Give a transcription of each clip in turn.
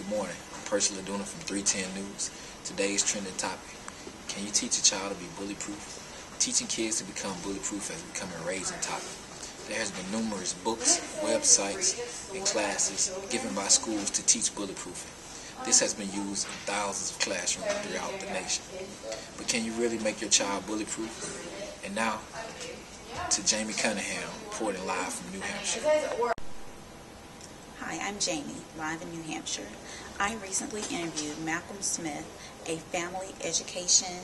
Good morning. I'm Percy Laduna from 310 News. Today's trending topic: can you teach a child to be bully-proof? Teaching kids to become bully-proof has become a raging topic. There has been numerous books, websites, and classes given by schools to teach bully-proofing. This has been used in thousands of classrooms throughout the nation. But can you really make your child bully-proof? And now, to Jamie Cunningham, reporting live from New Hampshire. Hi, I'm Jamie, live in New Hampshire. I recently interviewed Malcolm Smith, a family education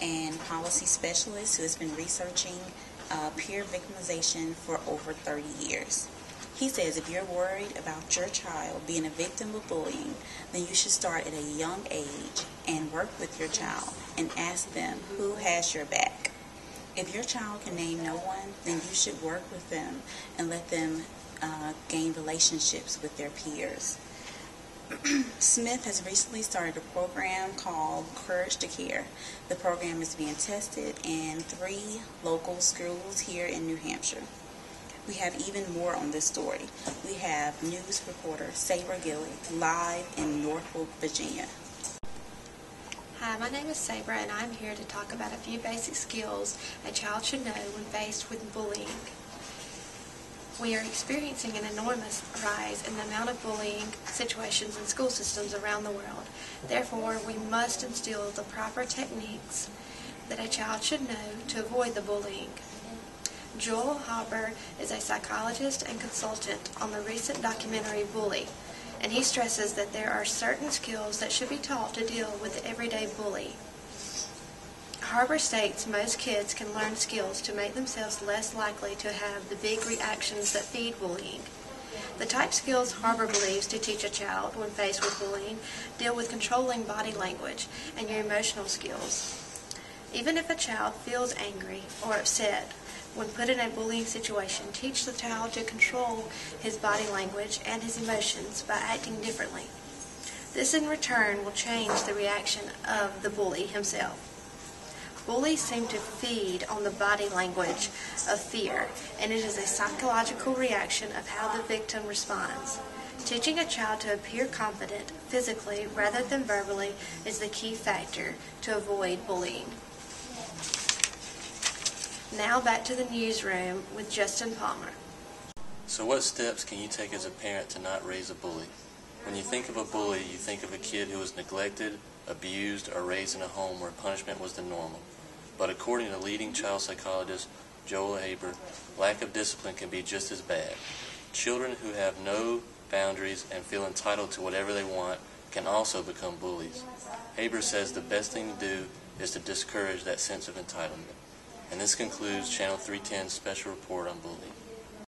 and policy specialist who has been researching peer victimization for over 30 years. He says if you're worried about your child being a victim of bullying, then you should start at a young age and work with your child and ask them who has your back. If your child can name no one, then you should work with them and let them gain relationships with their peers. Smith has recently started a program called Courage to Care. The program is being tested in 3 local schools here in New Hampshire. We have even more on this story. We have news reporter Sabra Gilly live in Norfolk, Virginia. Hi, my name is Sabra and I'm here to talk about a few basic skills a child should know when faced with bullying. We are experiencing an enormous rise in the amount of bullying situations in school systems around the world. Therefore, we must instill the proper techniques that a child should know to avoid the bullying. Joel Hauber is a psychologist and consultant on the recent documentary Bully, and he stresses that there are certain skills that should be taught to deal with the everyday bully. Hauber states most kids can learn skills to make themselves less likely to have the big reactions that feed bullying. The type skills Hauber believes to teach a child when faced with bullying deal with controlling body language and your emotional skills. Even if a child feels angry or upset when put in a bullying situation, teach the child to control his body language and his emotions by acting differently. This in return will change the reaction of the bully himself. Bullies seem to feed on the body language of fear, and it is a psychological reaction of how the victim responds. Teaching a child to appear confident physically rather than verbally is the key factor to avoid bullying. Now back to the newsroom with Justin Palmer. So what steps can you take as a parent to not raise a bully? When you think of a bully, you think of a kid who was neglected, abused, or raised in a home where punishment was the normal. But according to leading child psychologist Joel Haber, lack of discipline can be just as bad. Children who have no boundaries and feel entitled to whatever they want can also become bullies. Haber says the best thing to do is to discourage that sense of entitlement. And this concludes Channel 310's special report on bullying.